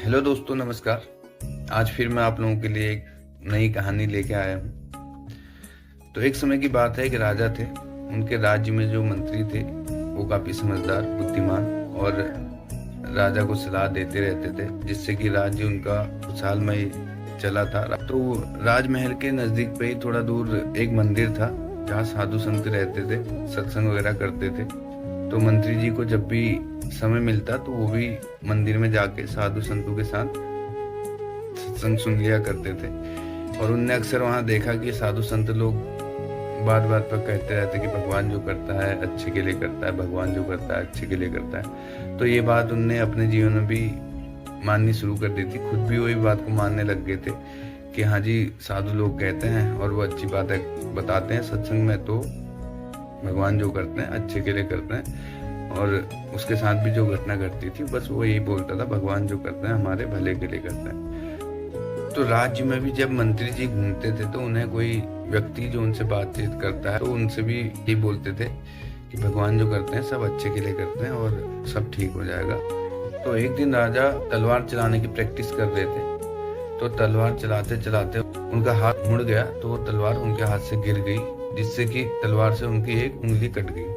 Hello दोस्तों, नमस्कार। आज फिर मैं आप लोगों के लिए एक नई कहानी लेके आया हूँ। तो एक समय की बात है कि राजा थे। उनके राज्य में जो मंत्री थे वो काफी समझदार, बुद्धिमान और राजा को सलाह देते रहते थे, जिससे कि राज्य उनका खुशहालमय चला था। तो राजमहल के नजदीक पे ही थोड़ा दूर एक मंदिर था जहाँ साधु संत रहते थे, सत्संग वगैरह करते थे। तो मंत्री जी को जब भी समय मिलता तो वो भी मंदिर में जाके साधु संतों के साथ सत्संग सुन लिया करते थे। और उनने अक्सर वहां देखा कि साधु संत लोग बात बात पर कहते रहते कि भगवान जो करता है अच्छे के लिए करता है, भगवान जो करता है अच्छे के लिए करता है। तो ये बात उनने अपने जीवन में भी माननी शुरू कर दी थी। खुद भी वही बात को मानने लग गए थे कि हाँ जी, साधु लोग कहते हैं और वो अच्छी बातें बताते हैं सत्संग में, तो भगवान जो करते हैं अच्छे के लिए करते हैं। और उसके साथ भी जो घटना घटती थी बस वो यही बोलता था, भगवान जो करते हैं हमारे भले के लिए करते हैं। तो राज्य में भी जब मंत्री जी घूमते थे तो उन्हें कोई व्यक्ति जो उनसे बातचीत करता है तो उनसे भी यही बोलते थे कि भगवान जो करते हैं सब अच्छे के लिए करते हैं और सब ठीक हो जाएगा। तो एक दिन राजा तलवार चलाने की प्रैक्टिस कर रहे थे। तो तलवार चलाते चलाते उनका हाथ मुड़ गया, तो वो तलवार उनके हाथ से गिर गई, जिससे कि तलवार से उनकी एक उंगली कट गई।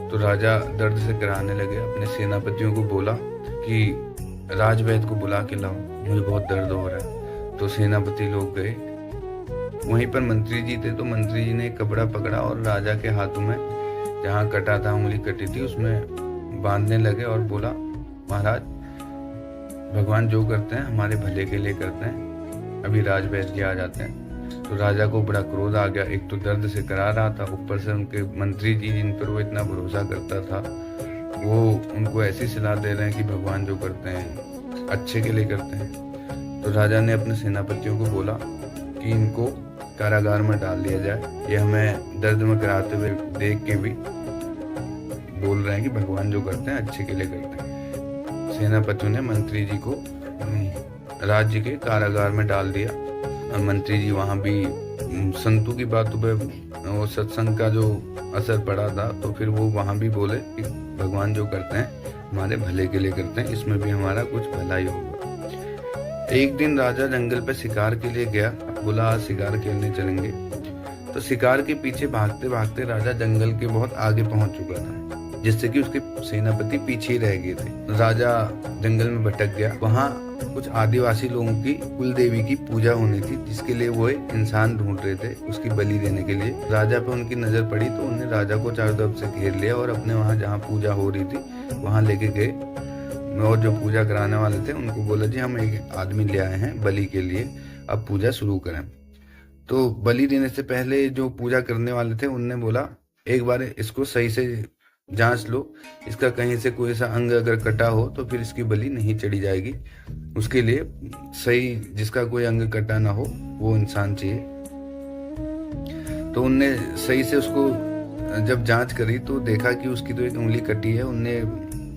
तो राजा दर्द से कराहने लगे। अपने सेनापतियों को बोला कि राजवैद्य को बुला के लाओ, मुझे बहुत दर्द हो रहा है। तो सेनापति लोग गए। वहीं पर मंत्री जी थे, तो मंत्री जी ने एक कपड़ा पकड़ा और राजा के हाथों में जहाँ कटा था, उंगली कटी थी, उसमें बांधने लगे और बोला, महाराज भगवान जो करते हैं हमारे भले के लिए करते हैं, अभी राजवैद्य जी आ जाते हैं। तो राजा को बड़ा क्रोध आ गया। एक तो दर्द से करा रहा था, ऊपर से उनके मंत्री जी जिन पर वो इतना भरोसा करता था वो उनको ऐसी सलाह दे रहे हैं कि भगवान जो करते हैं अच्छे के लिए करते हैं। तो राजा ने अपने सेनापतियों को बोला कि इनको कारागार में डाल दिया जाए। ये हमें दर्द में कराते हुए देख के भी बोल रहे हैं कि भगवान जो करते हैं अच्छे के लिए करते हैं। सेनापतियों ने मंत्री जी को राज्य के कारागार में डाल दिया। और मंत्री जी वहां भी संतों की बातों पे और सत्संग का जो असर पड़ा था, तो फिर वो वहां भी बोले कि भगवान जो करते हैं हमारे भले के लिए करते हैं, इसमें भी हमारा कुछ भला ही होगा। एक दिन राजा जंगल पे शिकार के लिए गया। बोला आज शिकार खेलने चलेंगे। तो शिकार के पीछे भागते भागते राजा जंगल के बहुत आगे पहुंच चुका था, जिससे कि उसके सेनापति पीछे ही रह गए थे। राजा जंगल में भटक गया। वहां कुछ आदिवासी लोगों की कुल देवी की पूजा होनी थी, जिसके लिए वो एक इंसान ढूंढ रहे थे उसकी बलि देने के लिए। राजा पे उनकी नजर पड़ी तो उन्होंने राजा को चारों तरफ से घेर लिया और अपने वहां जहाँ पूजा हो रही थी वहां लेके गए। और जो पूजा कराने वाले थे उनको बोला, जी हम एक आदमी ले आए हैं बलि के लिए, अब पूजा शुरू करें। तो बलि देने से पहले जो पूजा करने वाले थे उनने बोला, एक बार इसको सही से जांच लो, इसका कहीं से कोई सा अंग अगर कटा हो तो फिर इसकी बलि नहीं चढ़ी जाएगी। उसके लिए सही जिसका कोई अंग कटा ना हो वो इंसान चाहिए। तो उनने सही से उसको जब जांच करी तो देखा कि उसकी तो एक उंगली कटी है। उनने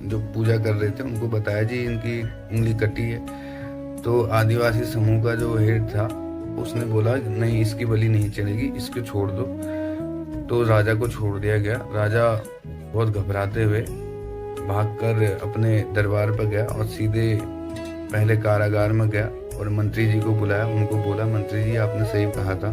जो पूजा कर रहे थे उनको बताया, जी इनकी उंगली कटी है। तो आदिवासी समूह का जो हेड था उसने बोला, नहीं इसकी बलि नहीं चढ़ेगी, इसको छोड़ दो। तो राजा को छोड़ दिया गया। राजा बहुत घबराते हुए भागकर अपने दरबार पर गया और सीधे पहले कारागार में गया और मंत्री जी को बुलाया। उनको बोला, मंत्री जी आपने सही कहा था,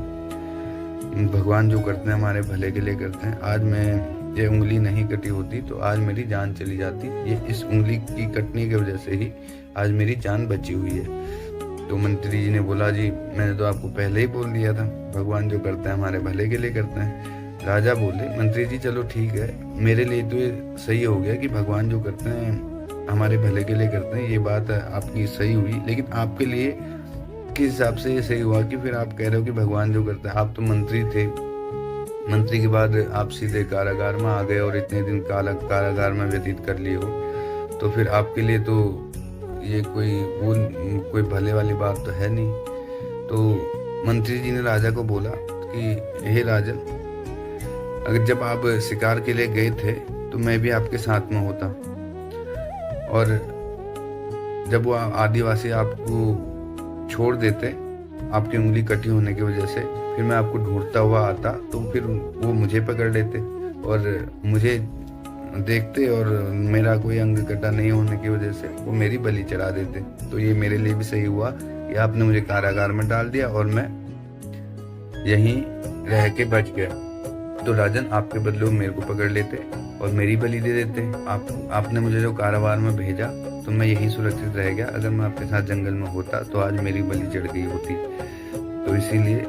भगवान जो करते हैं हमारे भले के लिए करते हैं। आज मैं ये उंगली नहीं कटी होती तो आज मेरी जान चली जाती। ये इस उंगली की कटने की वजह से ही आज मेरी जान बची हुई है। तो मंत्री जी ने बोला, जी मैंने तो आपको पहले ही बोल दिया था, भगवान जो करते हैं हमारे भले के लिए करते हैं। राजा बोले, मंत्री जी चलो ठीक है, मेरे लिए तो ये सही हो गया कि भगवान जो करते हैं हमारे भले के लिए करते हैं, ये बात आपकी सही हुई, लेकिन आपके लिए किस हिसाब से ये सही हुआ कि फिर आप कह रहे हो कि भगवान जो करते हैं? आप तो मंत्री थे, मंत्री के बाद आप सीधे कारागार में आ गए और इतने दिन कारागार में व्यतीत कर लिए हो, तो फिर आपके लिए तो ये कोई भले वाली बात तो है नहीं। तो मंत्री जी ने राजा को बोला कि हे राजन, अगर जब आप शिकार के लिए गए थे तो मैं भी आपके साथ में होता, और जब वो आदिवासी आपको छोड़ देते आपकी उंगली कटी होने की वजह से, फिर मैं आपको ढूंढता हुआ आता तो फिर वो मुझे पकड़ लेते और मुझे देखते और मेरा कोई अंग कटा नहीं होने की वजह से वो मेरी बलि चढ़ा देते। तो ये मेरे लिए भी सही हुआ कि आपने मुझे कारागार में डाल दिया और मैं यहीं रह के बच गया। तो राजन, आपके बदले वो मेरे को पकड़ लेते और मेरी बलि दे देते। आपने मुझे जो कारागार में भेजा तो मैं यहीं सुरक्षित रह गया। अगर मैं आपके साथ जंगल में होता तो आज मेरी बलि चढ़ गई होती। तो इसीलिए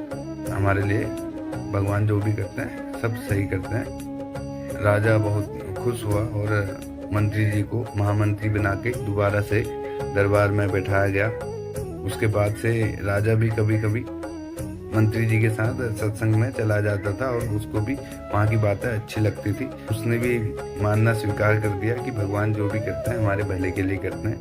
हमारे लिए भगवान जो भी करते हैं सब सही करते हैं। राजा बहुत खुश हुआ और मंत्री जी को महामंत्री बना के दोबारा से दरबार में बैठाया गया। उसके बाद से राजा भी कभी कभी मंत्री जी के साथ सत्संग में चला जाता था और उसको भी वहाँ की बातें अच्छी लगती थी। उसने भी मानना स्वीकार कर दिया कि भगवान जो भी करते हैं हमारे भले के लिए करते हैं।